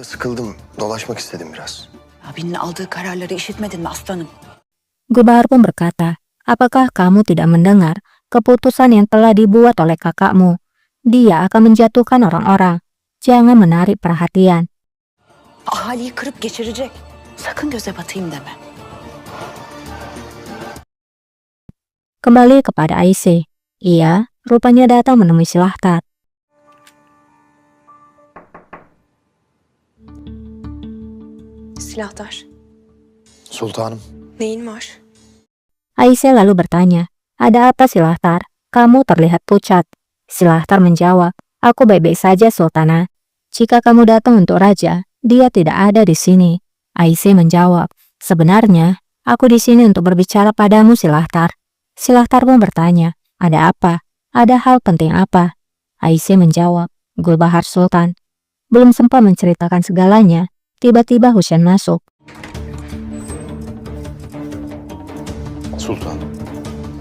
Sıkıldım, dolaşmak istedim biraz. Abinin aldığı kararları işitmedin mi aslanım? Gulbahar pun berkata, apakah kamu tidak mendengar keputusan yang telah dibuat oleh kakakmu? Dia akan menjatuhkan orang-orang. Jangan menarik perhatian. Ahaliyi kırıp geçirecek. Sakın göze batayım deme. Kembali kepada Aisyah. Ia rupanya datang menemui Silahtar. Silahtar, Sultanım, neyin var? Aisyah lalu bertanya, ada apa Silahtar? Kamu terlihat pucat. Silahtar menjawab, aku baik-baik saja Sultana. Jika kamu datang untuk raja, dia tidak ada di sini. Aisyah menjawab, sebenarnya aku di sini untuk berbicara padamu Silahtar. Silahtar pun bertanya, ada apa? Ada hal penting apa? Aisyah menjawab, Gulbahar Sultan. Belum sempat menceritakan segalanya, tiba-tiba Husain masuk. sultanım.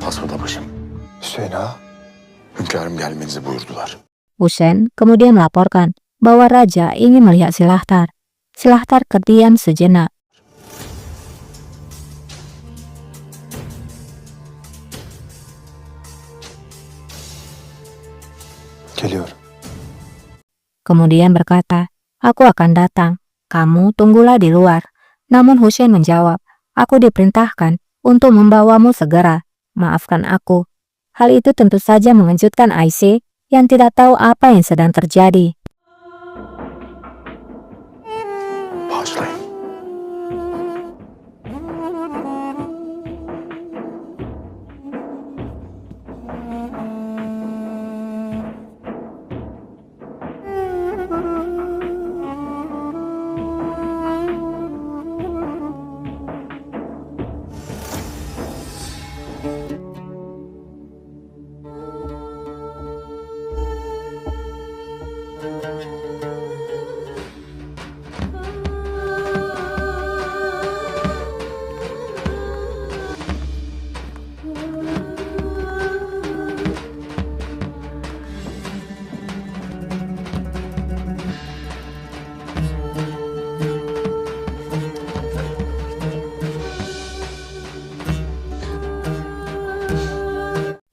Hasbada başım. Hüseyin ağa, hünkârım gelmenizi buyurdular. Husain kemudian melaporkan bahwa raja ingin melihat Silahtar. Silahtar terdiam sejenak. Geliyorum. Kemudian berkata, aku akan datang. Kamu tunggulah di luar. Namun Husain menjawab, aku diperintahkan untuk membawamu segera. Maafkan aku. Hal itu tentu saja mengejutkan Aisyah yang tidak tahu apa yang sedang terjadi. Bağışlayın.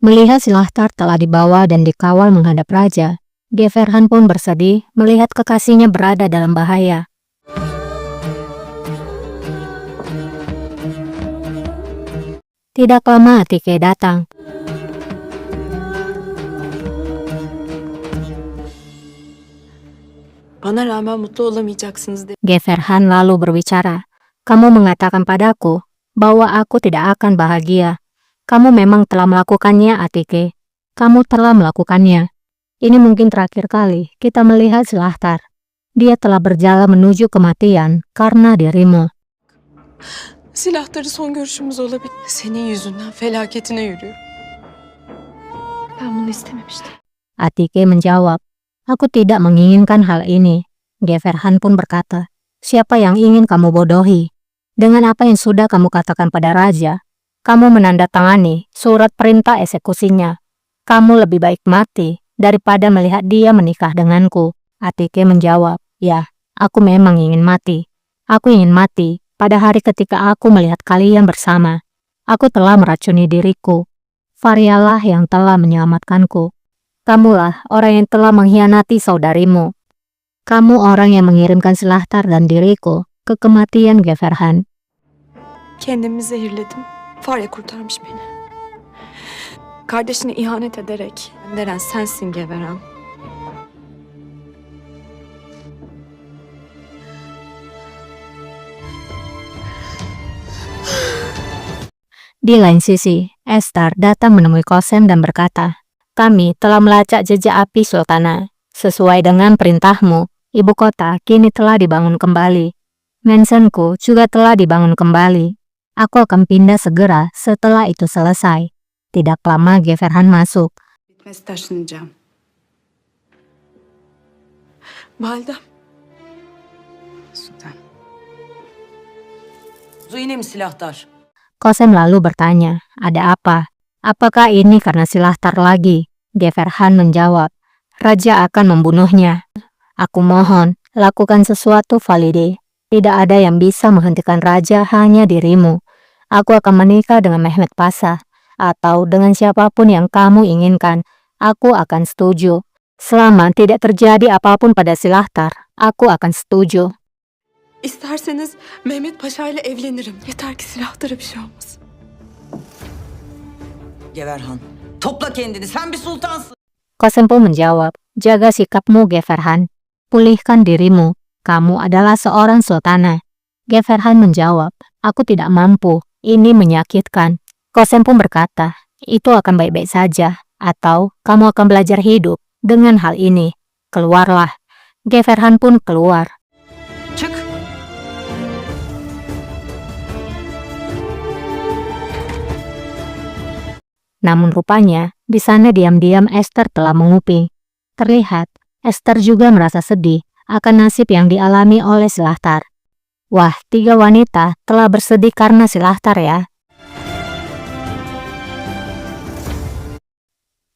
Melihat Silahtar telah dibawa dan dikawal menghadap raja, Geverhan pun bersedih melihat kekasihnya berada dalam bahaya. Tidak lama Atike datang. Bana rağmen mutlu olamayacaksınız dedi. Geverhan lalu berbicara, kamu mengatakan padaku bahwa aku tidak akan bahagia. Kamu memang telah melakukannya, Atike. Kamu telah melakukannya. Ini mungkin terakhir kali kita melihat Silahtar. Dia telah berjalan menuju kematian karena dirimu. Silahtarı son görüşümüz olabilir. Senin yüzünden felaketine yürüyor. Ben bunu istememiştim. Atike menjawab, aku tidak menginginkan hal ini. Geverhan pun berkata, siapa yang ingin kamu bodohi? Dengan apa yang sudah kamu katakan pada raja, kamu menandatangani surat perintah eksekusinya. Kamu lebih baik mati daripada melihat dia menikah denganku. Atike menjawab, ya, aku memang ingin mati. Aku ingin mati pada hari ketika aku melihat kalian bersama. Aku telah meracuni diriku. Varialah yang telah menyelamatkanku. Kamulah orang yang telah mengkhianati saudarimu. Kamu orang yang mengirimkan Silahtar dan diriku ke kematian Geverhan. Kendimi zehirledim. Farya kurtarmış beni. Kardeşine ihanet ederek gönderen sensin Geveran. Di lain sisi, Estar datang menemui Qasem dan berkata, kami telah melacak jejak api Sultana. Sesuai dengan perintahmu, ibu kota kini telah dibangun kembali. Mansionku juga telah dibangun kembali. Aku akan pindah segera setelah itu selesai. Tidak lama Geverhan masuk. Bitmesi taşınacağım. Validem, Sultan. Yine mi Silahtar? Qasem lalu bertanya, ada apa? Apakah ini karena Silahtar lagi? Geverhan menjawab, raja akan membunuhnya. Aku mohon, Lakukan sesuatu, Valide. Tidak ada yang bisa menghentikan raja, hanya dirimu. Aku akan menikah dengan Mehmet Pasha, atau dengan siapapun yang kamu inginkan. Aku akan setuju. Selama tidak terjadi apapun pada Silahtar, aku akan setuju. İsterseniz Mehmet Paşa ile evlenirim. Yeter ki silahtara bir şey olmasın. Geverhan, topla kendini. Sen bir sultansın. Kosempo menjawab, jaga sikapmu, Geverhan. Pulihkan dirimu. Kamu adalah seorang sultana. Geverhan menjawab, aku tidak mampu. Ini menyakitkan. Kosempo berkata, itu akan baik-baik saja. Atau kamu akan belajar hidup dengan hal ini. Keluarlah. Geverhan pun keluar. Çık. Namun rupanya, di sana diam-diam Esther telah menguping. Terlihat, Esther juga merasa sedih akan nasib yang dialami oleh Silahtar. Wah, 3 wanita telah bersedih karena Silahtar ya.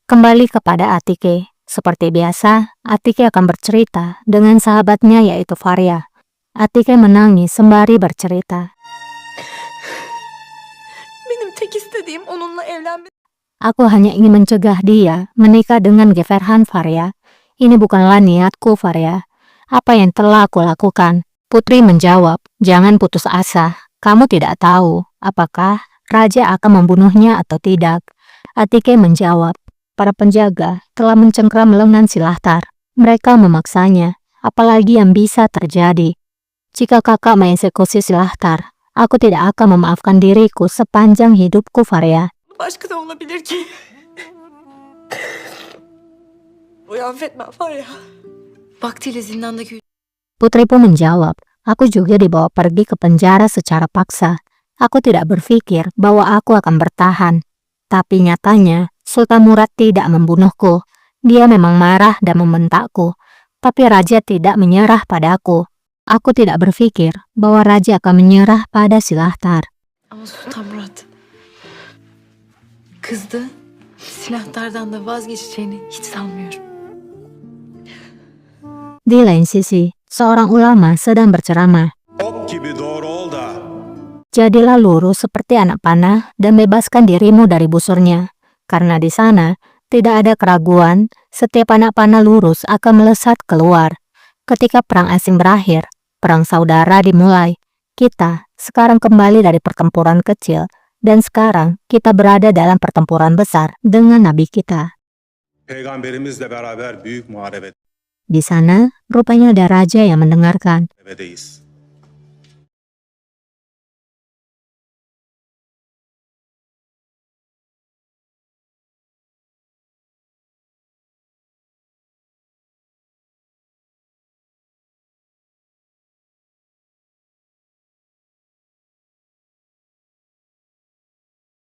Kembali kepada Atike. Seperti biasa, Atike akan bercerita dengan sahabatnya yaitu Faria. Atike menangis sembari bercerita. Benim tek istediğim onunla evlenmek. Aku hanya ingin mencegah dia menikah dengan Geverhan, Faria. Ini bukanlah niatku, Faria. Apa yang telah aku lakukan? Putri menjawab, jangan putus asa. Kamu tidak tahu apakah raja akan membunuhnya atau tidak. Atike menjawab, para penjaga telah mencengkram lengan Silahtar. Mereka memaksanya, apalagi yang bisa terjadi. Jika kakak mengeksekusi Silahtar, aku tidak akan memaafkan diriku sepanjang hidupku, Faria. Başka da olabilir ki. Uyan Fetma var ya. Vaktiyle zindandaki... Putri pun menjawab, aku juga dibawa pergi ke penjara secara paksa. Aku tidak berpikir bahwa aku akan bertahan. Tapi nyatanya, Sultan Murad tidak membunuhku. Dia memang marah dan membentakku. Tapi raja tidak menyerah padaku. Aku tidak berpikir bahwa raja akan menyerah pada Silahtar. Ama Sultan Murat kızdı. Silahlardan da vazgeçeceğini hiç sanmıyorum. Di lain sisi, seorang ulama sedang berceramah. Ok gibi doğru ol da Jadilah lurus seperti anak panah dan bebaskan dirimu dari busurnya. Karena di sana tidak ada keraguan, setiap anak panah lurus akan melesat keluar. Ketika perang asing berakhir, perang saudara dimulai. Kita sekarang kembali dari pertempuran kecil dan sekarang kita berada dalam pertempuran besar dengan nabi kita. peygamberimizle beraber büyük Di sana, rupanya ada raja yang mendengarkan. muharebedeyiz.